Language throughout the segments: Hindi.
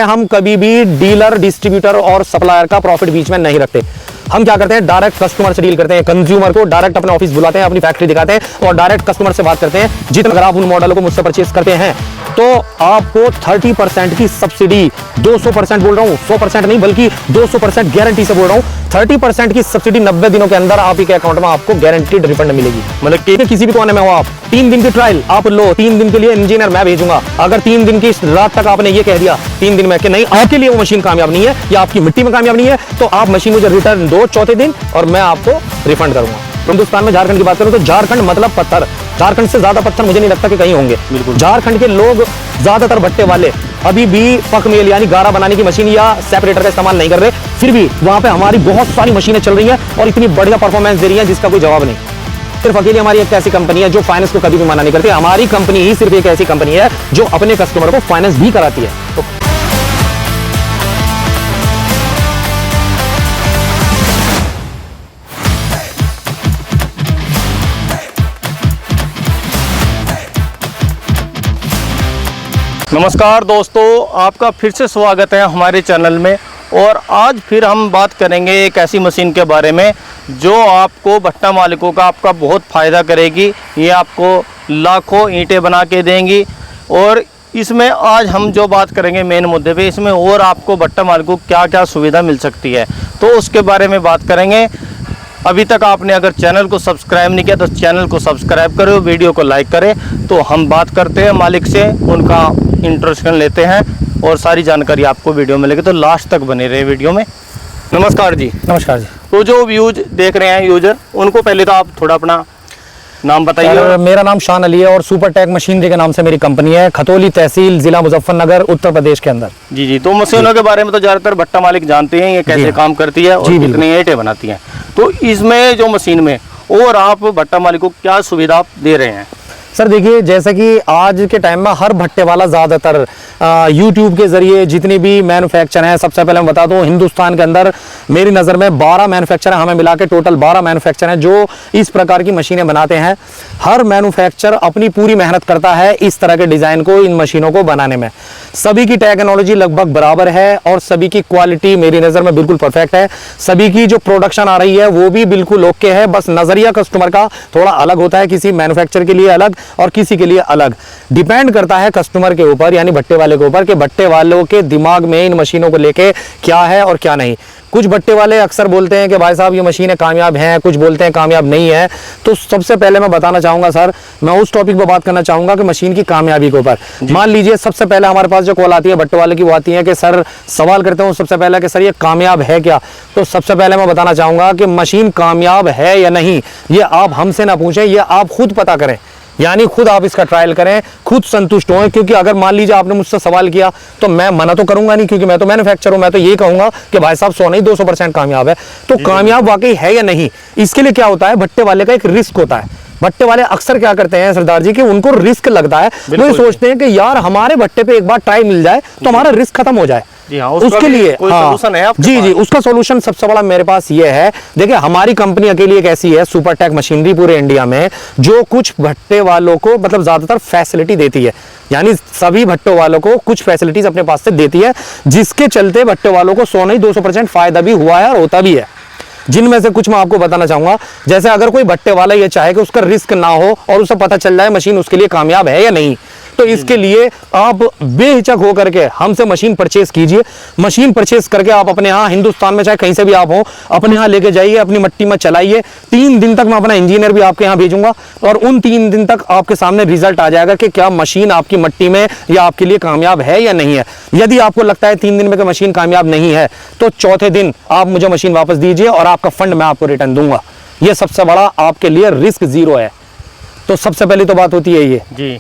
हम कभी भी डीलर, डिस्ट्रीब्यूटर और सप्लायर का प्रॉफिट बीच में नहीं रखते। हम क्या करते हैं, डायरेक्ट कस्टमर से डील करते हैं। कंज्यूमर को डायरेक्ट अपने ऑफिस बुलाते हैं, अपनी फैक्ट्री दिखाते हैं और डायरेक्ट कस्टमर से बात करते हैं। जितना अगर आप उन मॉडलों को मुझसे परचेज करते हैं तो आपको 30% की सब्सिडी, 200% बोल रहा हूं, 100% नहीं बल्कि 200% गारंटी से बोल रहा हूं, 30% की सब्सिडी 90 दिनों के अंदर आप ही के अकाउंट में आपको गारंटीड रिफंड मिलेगी। मतलब किसी भी कोने में हो आप, 3 दिन की ट्रायल आप लो, 3 दिन के लिए इंजीनियर मैं भेजूंगा। अगर 3 दिन की रात तक आपने ये कह दिया 3 दिन में कि नहीं आपके लिए वो मशीन कामयाब नहीं है या आपकी मिट्टी में कामयाब नहीं है, तो आप मशीन मुझे रिटर्न दो चौथे दिन और मैं आपको रिफंड करूंगा। हिंदुस्तान में झारखंड की बात करूं तो झारखंड मतलब पत्थर, झारखंड से ज्यादा पत्थर मुझे नहीं लगता कि कहीं होंगे। झारखंड के लोग ज्यादातर भट्टे वाले अभी भी पक मेल यानी गारा बनाने की मशीन या सेपरेटर का इस्तेमाल नहीं कर रहे, फिर भी वहां पे हमारी बहुत सारी मशीनें चल रही हैं और इतनी बढ़िया परफॉर्मेंस दे रही हैं जिसका कोई जवाब नहीं। सिर्फ अकेली हमारी एक ऐसी कंपनी है जो फाइनेंस को कभी भी मना नहीं करती। हमारी कंपनी ही सिर्फ एक ऐसी कंपनी है जो अपने कस्टमर को फाइनेंस भी कराती है। नमस्कार दोस्तों, आपका फिर से स्वागत है हमारे चैनल में। और आज फिर हम बात करेंगे एक ऐसी मशीन के बारे में जो आपको भट्टा मालिकों का आपका बहुत फ़ायदा करेगी। ये आपको लाखों ईंटें बना के देंगी। और इसमें आज हम जो बात करेंगे मेन मुद्दे पे, इसमें और आपको भट्टा मालिकों को क्या क्या सुविधा मिल सकती है तो उसके बारे में बात करेंगे। अभी तक आपने अगर चैनल को सब्सक्राइब नहीं किया तो चैनल को सब्सक्राइब करो, वीडियो को लाइक करें। तो हम बात करते हैं मालिक से, उनका इंट्रोडक्शन लेते हैं और सारी जानकारी आपको वीडियो में मिलेगी, तो लास्ट तक बने रहे वीडियो में। नमस्कार जी। नमस्कार जी। तो जो व्यूज देख रहे हैं यूजर, उनको पहले तो आप थोड़ा अपना नाम बताइए। मेरा नाम शान अली है और सुपर टेक मशीनरी के नाम से मेरी कंपनी है, खतौली तहसील, जिला मुजफ्फरनगर, उत्तर प्रदेश के अंदर। जी। तो मशीनों के बारे में तो ज़्यादातर भट्टा मालिक जानते हैं, ये कैसे काम करती है और कितनी ईंटें बनाती हैं। तो इसमें जो मशीन में और आप भट्टा मालिक को क्या सुविधा आप दे रहे हैं? सर देखिए, जैसे कि आज के टाइम में हर भट्टे वाला ज़्यादातर यूट्यूब के ज़रिए जितने भी मैन्युफैक्चर हैं, सबसे पहले मैं बता दूं हिंदुस्तान के अंदर मेरी नज़र में 12 मैन्युफैक्चर हैं, हमें मिला के टोटल 12 मैन्युफैक्चर हैं जो इस प्रकार की मशीनें बनाते हैं। हर मैन्युफैक्चर अपनी पूरी मेहनत करता है इस तरह के डिज़ाइन को, इन मशीनों को बनाने में। सभी की टेक्नोलॉजी लगभग बराबर है और सभी की क्वालिटी मेरी नज़र में बिल्कुल परफेक्ट है। सभी की जो प्रोडक्शन आ रही है वो भी बिल्कुल ओके है। बस नज़रिया कस्टमर का थोड़ा अलग होता है, किसी मैन्युफैक्चर के लिए अलग और किसी के लिए अलग। डिपेंड करता है कस्टमर के ऊपर यानी भट्टे वाले के ऊपर कि भट्टे वालों के दिमाग में इन मशीनों को लेके क्या है और क्या नहीं। कुछ भट्टे वाले अक्सर बोलते हैं कि भाई साहब ये मशीनें कामयाब हैं, कुछ बोलते हैं कामयाब नहीं है। तो सबसे पहले मैं बताना चाहूँगा सर, मैं उस टॉपिक पर बात करना चाहूँगा कि मशीन की कामयाबी के ऊपर। मान लीजिए सबसे पहले हमारे पास जो कॉल आती है भट्टे वाले की, वो आती है कि सर सवाल करते हूँ सबसे पहले कि सर ये कामयाब है क्या। तो सबसे पहले मैं बताना चाहूँगा कि मशीन कामयाब है या नहीं ये आप हमसे ना पूछें, ये आप खुद पता करें, यानी खुद आप इसका ट्रायल करें, खुद संतुष्ट हों। क्योंकि अगर मान लीजिए आपने मुझसे सवाल किया तो मैं मना तो करूंगा नहीं, क्योंकि मैं तो मैन्युफैक्चर हूं। मैं तो ये कहूंगा कि भाई साहब 100 नहीं 200% कामयाब है। तो कामयाब वाकई है या नहीं, इसके लिए क्या होता है, भट्टे वाले का एक रिस्क होता है। भट्टे वाले अक्सर क्या करते हैं सरदार जी कि उनको रिस्क लगता है, वो ये सोचते हैं कि यार हमारे भट्टे पे एक बार ट्राई मिल जाए तो हमारा रिस्क खत्म हो जाए। उसके लिए सॉल्यूशन है आपके जी, उसका सॉल्यूशन सबसे बड़ा मेरे पास ये है। देखिए हमारी कंपनी अकेली एक ऐसी है सुपर टेक मशीनरी पूरे इंडिया में जो कुछ भट्टे वालों को मतलब ज्यादातर फैसिलिटी देती है, यानी सभी भट्टों वालों को कुछ फैसिलिटीज अपने पास से देती है, जिसके चलते भट्टे वालों को 100 नहीं 200% फायदा भी हुआ है और होता भी है। जिनमें से कुछ मैं आपको बताना चाहूंगा। जैसे अगर कोई भट्टे वाला ये चाहे कि उसका रिस्क ना हो और उसे पता चल जाए मशीन उसके लिए कामयाब है या नहीं, तो इसके लिए आप बेहिचक होकर के हमसे मशीन परचेस कीजिए। मशीन परचेस करके आप अपने यहाँ हिंदुस्तान में चाहे कहीं से भी आप हो अपने यहाँ लेके जाइए, अपनी मट्टी में चलाइए। 3 दिन तक मैं अपना इंजीनियर भी आपके यहाँ भेजूंगा और उन 3 दिन तक आपके सामने रिजल्ट आ जाएगा कि क्या मशीन आपकी मट्टी में या आपके लिए कामयाब है या नहीं है। यदि आपको लगता है 3 दिन में कि मशीन कामयाब नहीं है तो चौथे दिन आप मुझे मशीन वापस दीजिए और आपका फंड मैं आपको रिटर्न दूंगा। यह सबसे बड़ा आपके लिए रिस्क 0 है। तो सबसे पहली तो बात होती है ये जी।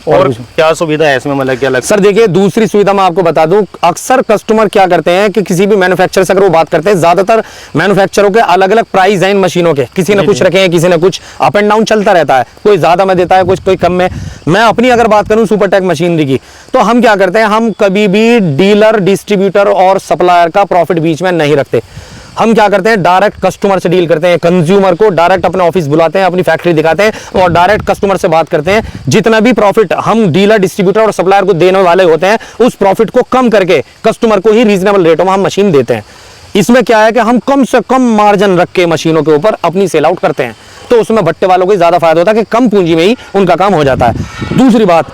और क्या सुविधा है इसमें, मतलब क्या लगता है? सर देखिए दूसरी सुविधा मैं आपको बता दूं, अक्सर कस्टमर क्या करते हैं कि किसी भी मैन्युफैक्चरर से अगर वो बात करते हैं, ज्यादातर मैन्युफैक्चररों के अलग अलग प्राइस हैं इन मशीनों के, किसी ने कुछ रखे हैं, किसी ने कुछ, अप एंड डाउन चलता रहता है, कोई ज्यादा में देता है, कोई कम में। मैं अपनी अगर बात करूं सुपर टेक मशीनरी की, तो हम क्या करते हैं, हम कभी भी डीलर, डिस्ट्रीब्यूटर और सप्लायर का प्रॉफिट बीच में नहीं रखते। हम क्या करते हैं, डायरेक्ट कस्टमर से डील करते हैं, कंज्यूमर को डायरेक्ट अपने ऑफिस बुलाते हैं, अपनी फैक्ट्री दिखाते हैं और डायरेक्ट कस्टमर से बात करते हैं। जितना भी प्रॉफिट हम डीलर, डिस्ट्रीब्यूटर और सप्लायर को देने वाले होते हैं, उस प्रॉफिट को कम करके कस्टमर को ही रीजनेबल रेटों में हम मशीन देते हैं। इसमें क्या है कि हम कम से कम मार्जिन रख के मशीनों के ऊपर अपनी सेल आउट करते हैं, तो उसमें भट्टे वालों को ज्यादा फायदा होता है कि कम पूंजी में ही उनका काम हो जाता है। दूसरी बात,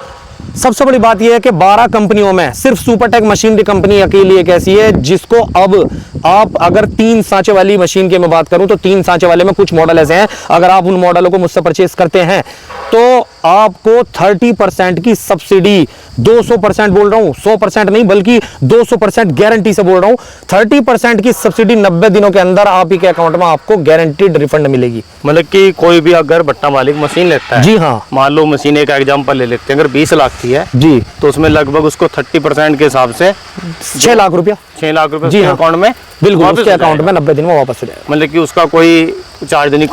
सबसे बड़ी बात यह है कि 12 कंपनियों में सिर्फ सुपरटेक मशीनरी कंपनी अकेली एक ऐसी है जिसको अब आप अगर 3 सांचे वाली मशीन की मैं बात करूं तो 3 सांचे वाले में कुछ मॉडल ऐसे हैं, अगर आप उन मॉडलों को मुझसे परचेस करते हैं तो आपको 30% की सब्सिडी, 200% बोल रहा हूं, 100% नहीं बल्कि 200% गारंटी से बोल रहा हूं, 30% की सब्सिडी 90 दिनों के अंदर आप ही के अकाउंट में आपको गारंटीड रिफंड मिलेगी। मतलब कि कोई भी अगर भट्टा मालिक मशीन लेता है, जी हाँ, मान लो मशीन एक एग्जांपल ले लेते हैं, अगर 20 लाख की है जी, तो उसमें लगभग उसको 30% के हिसाब से 6 लाख रुपया, 6 लाख रुपए जी उसके हाँ, अकाउंट में बिल्कुल वापस उसके हो अकाउंट जाएगा। में 90 दिन में वापस हो जाएगा। मतलब कि उसका कोई चार्ज नहीं,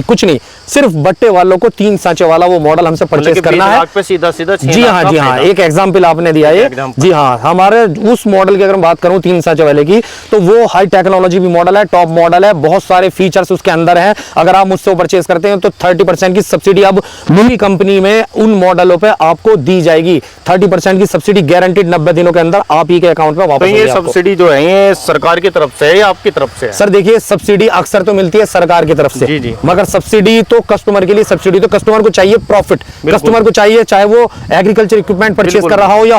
कुछ नहीं, सिर्फ बट्टे वालों को 3 सांचे वाला वो मॉडल हमसे परचेस करना है। पे सीधा 6 जी हाँ, जी हाँ, एक एग्जाम्पल आपने दिया है। जी हाँ, हमारे उस मॉडल की अगर मैं बात करूं 3 सांचे वाले की, तो वो हाई टेक्नोलॉजी भी मॉडल है, टॉप मॉडल है, बहुत सारे फीचर्स उसके अंदर हैं। अगर आप मुझसे परचेस करते हैं तो 30% की सब्सिडी अब मिनी कंपनी में उन मॉडलों पे आपको दी जाएगी। 30% की सब्सिडी गारंटीड 90 दिनों के अंदर आप ही के अकाउंट में वापस। तो ये सब्सिडी जो है ये सरकार की तरफ से है या आपकी तरफ से है? सर देखिए, सब्सिडी अक्सर तो मिलती है सरकार की तरफ से, जी जी, मगर सब्सिडी तो कस्टमर के लिए, सब्सिडी तो कस्टमर को चाहिए प्रॉफिट, कस्टमर को चाहिए, चाहे वो एग्रीकल्चर इक्विपमेंट परचेस कर रहा हो या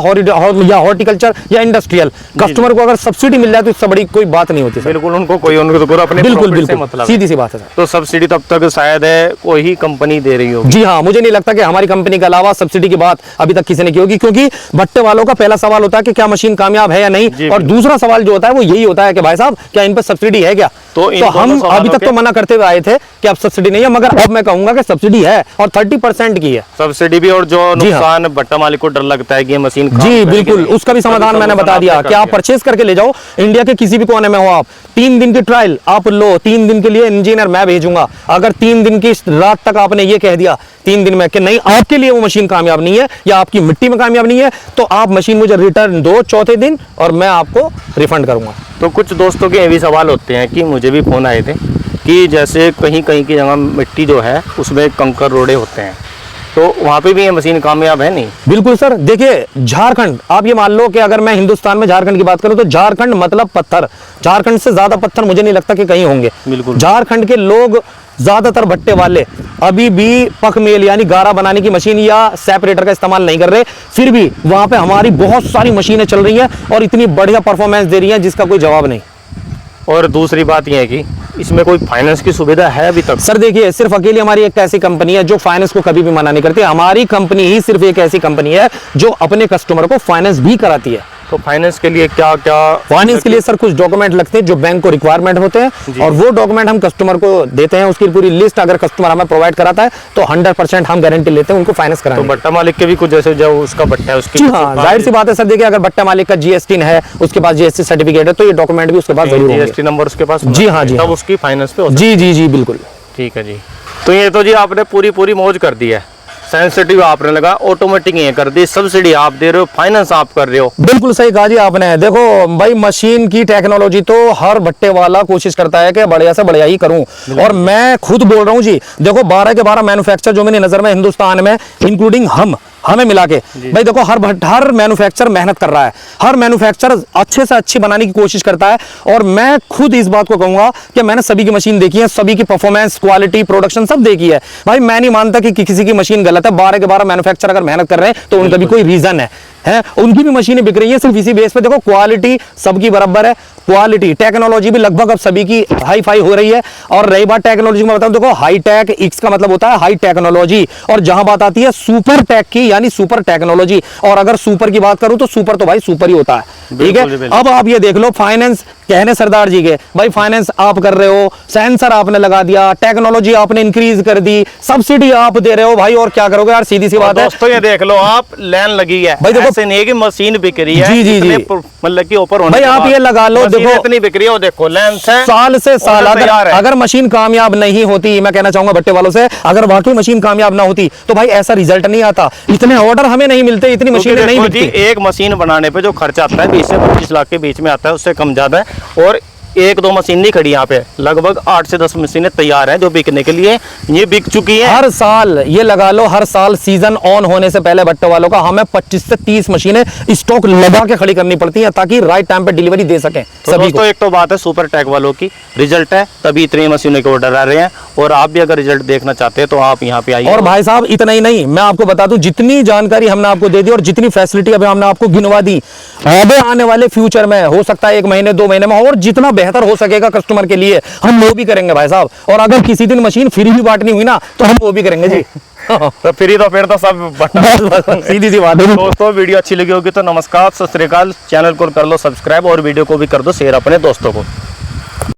हॉर्टिकल्चर या इंडस्ट्रियल, कस्टमर को अगर सब्सिडी मिल जाए तो इससे बड़ी कोई बात नहीं होती सर। बिल्कुल, उनको अपने बिल्कुल से मतलब सीधी सी बात है सर। तो सब्सिडी तब तक शायद है कोई ही कंपनी दे रही होगी। जी हाँ, मुझे नहीं लगता कि हमारी कंपनी के अलावा सब्सिडी की बात अभी तक किसी ने की होगी, क्योंकि भट्टे वालों का पहला सवाल होता है कि क्या मशीन कामयाब है या नहीं, और दूसरा सवाल जो होता है वो यही होता है कि भाई साहब क्या इन पर सब्सिडी है क्या। तो हम अभी तक तो मना करते हुए आए थे कि अब सब्सिडी नहीं है, मगर अब मैं कहूंगा कि सब्सिडी है और 30% की है सब्सिडी भी। और जो नुकसान भट्टा मालिक को डर लगता है कि ये मशीन, जी बिल्कुल, उसका भी समाधान मैंने बता दिया कि आप परचेस करके ले जाओ, इंडिया के किसी भी कोने में हो आप, 3 दिन की ट्रायल आप लो, 3 दिन के लिए इंजीनियर मैं भेजूंगा। अगर 3 दिन की रात तक आपने ये कह दिया 3 दिन में कि नहीं आपके लिए वो मशीन कामयाब नहीं है या आपकी मिट्टी में कामयाब नहीं है, तो आप मशीन मुझे रिटर्न दो चौथे दिन और मैं आपको रिफंड करूंगा। तो कुछ दोस्तों के ये भी सवाल होते हैं कि मुझे भी फोन आए थे कि जैसे कहीं कहीं की जगह मिट्टी जो है उसमें कंकर रोड़े होते हैं, तो वहाँ पे भी ये मशीन कामयाब है नहीं? बिल्कुल सर, देखिए झारखंड, आप ये मान लो कि अगर मैं हिंदुस्तान में झारखंड की बात करूं तो झारखंड मतलब पत्थर, झारखंड से ज्यादा पत्थर मुझे नहीं लगता कि कहीं होंगे। बिल्कुल, झारखंड के लोग ज्यादातर भट्टे वाले अभी भी पकमेल यानी गारा बनाने की मशीन या सेपरेटर का इस्तेमाल नहीं कर रहे, फिर भी वहां पे हमारी बहुत सारी मशीनें चल रही हैं और इतनी बढ़िया परफॉर्मेंस दे रही हैं जिसका कोई जवाब नहीं। और दूसरी बात यह है कि इसमें कोई फाइनेंस की सुविधा है अभी तक? सर देखिए, सिर्फ अकेली हमारी एक ऐसी कंपनी है जो फाइनेंस को कभी भी मना नहीं करती। हमारी कंपनी ही सिर्फ एक ऐसी कंपनी है जो अपने कस्टमर को फाइनेंस भी कराती है। तो फाइनेंस के लिए क्या क्या? फाइनेंस के लिए सर कुछ डॉक्यूमेंट लगते हैं जो बैंक को रिक्वायरमेंट होते हैं और वो डॉक्यूमेंट हम कस्टमर को देते हैं। उसकी पूरी लिस्ट अगर कस्टमर हमें प्रोवाइड कराता है तो 100% हम गारंटी लेते हैं उनको फाइनेंस कराने। तो भट्टा मालिक के भी कुछ जैसे जो उसका भट्टा है उसकी? जी हाँ, जाहिर सी बात है सर, देखिए अगर भट्टा मालिक का GST है, उसके पास GST सर्टिफिकेट है, तो ये डॉक्यूमेंट भी उसके पास जरूर होंगे। GST नंबर उसके पास? जी हाँ, जी तब उसकी फाइनेंस पे होता है? जी जी जी बिल्कुल। ठीक है जी। तो ये तो जी आपने पूरी मौज कर दी है, सेंसिटिव आपने लगा, ऑटोमेटिक ये कर दी, सब्सिडी आप दे रहे हो, फाइनेंस आप कर रहे हो। बिल्कुल सही कहा जी आपने। देखो भाई, मशीन की टेक्नोलॉजी तो हर भट्टे वाला कोशिश करता है कि बढ़िया से बढ़िया ही करूं, और मैं खुद बोल रहा हूं जी। देखो 12 के 12 मैन्युफैक्चर जो मेरी नजर में हिंदुस्तान में, इंक्लूडिंग हमें मिला के, भाई देखो हर मैन्युफैक्चर मेहनत कर रहा है, हर मैन्युफैक्चर अच्छे से अच्छी बनाने की कोशिश करता है। और मैं खुद इस बात को कहूंगा कि मैंने सभी की मशीन देखी है, सभी की परफॉर्मेंस, क्वालिटी, प्रोडक्शन सब देखी है। भाई मैं नहीं मानता कि किसी की मशीन गलत है। 12 के 12 मैन्युफैक्चर अगर मेहनत कर रहे हैं तो उनका भी कोई रीजन है, उनकी भी मशीनें बिक रही है सिर्फ इसी बेस पे। देखो क्वालिटी सबकी बराबर है, क्वालिटी टेक्नोलॉजी भी लगभग अब सभी की हाई फाई हो रही है। और रही बात टेक्नोलॉजी में, बताऊं देखो हाई टेक, एक्स का मतलब होता है हाई टेक्नोलॉजी, और जहां बात आती है सुपर टेक की यानी सुपर टेक्नोलॉजी, और अगर सुपर की बात करूं तो सुपर तो भाई सुपर ही होता है। ठीक है, अब आप ये देख लो, फाइनेंस कहने सरदार जी के, भाई फाइनेंस आप कर रहे हो, सेंसर आपने लगा दिया, टेक्नोलॉजी आपने इंक्रीज कर दी, सब्सिडी आप दे रहे हो भाई, और क्या करोगे यार, सीधी सी बात है। दोस्तों ये देख लो, आप लाइन लगी है भाई, देखो ऐसे नहीं कि मशीन बिक रही है, जी जी जी, मतलब कि ऊपर होने भाई आप ये लगा लो, देखो इतनी बिक रही है, देखो लेंस है, साल से साल। अगर मशीन कामयाब नहीं होती, मैं कहना चाहूंगा भट्टे वालों से, अगर वाकई मशीन कामयाब ना होती तो भाई ऐसा रिजल्ट नहीं आता, इतने ऑर्डर हमें नहीं मिलते, इतनी मशीनें नहीं मिलती। एक मशीन बनाने पे जो खर्चा आता है 20 से 25 लाख के बीच में आता है, उससे कम ज्यादा है। और एक दो मशीन नहीं खड़ी यहाँ पे, लगभग 8 से 10 मशीनें तैयार हैं जो बिकने के लिए, ये बिक चुकी हैं। हर साल ये लगा लो, हर साल सीजन ऑन होने से पहले भट्टे वालों का हमें 25 से 30 मशीनें स्टॉक लगा के खड़ी करनी पड़ती हैं ताकि राइट टाइम पे डिलीवरी दे सकें तो सभी को। दोस्तों एक तो बात है सुपर टैग वालों की, रिजल्ट है तभी इतनी मशीनों के ऑर्डर आ रहे हैं, और आप भी अगर रिजल्ट देखना चाहते हैं तो आप यहाँ पे आइए। और भाई साहब इतना ही नहीं, मैं आपको बता दूं जितनी जानकारी हमने आपको दे दी और जितनी फैसिलिटी अभी हमने आपको गिनवा दी, आगे आने वाले फ्यूचर में हो सकता है 1 महीने 2 महीने में और जितना बेहतर हो सकेगा कस्टमर के लिए हम वो भी करेंगे भाई साहब। और अगर किसी दिन मशीन फ्री भी बांटनी हुई ना तो हम वो भी करेंगे जी। तो फिर तो सब बटन सीधी सी बात है। दोस्तों वीडियो अच्छी लगी होगी तो नमस्कार, सत श्री अकाल, चैनल को कर लो सब्सक्राइब और वीडियो को भी कर दो शेयर अपने दोस्तों को।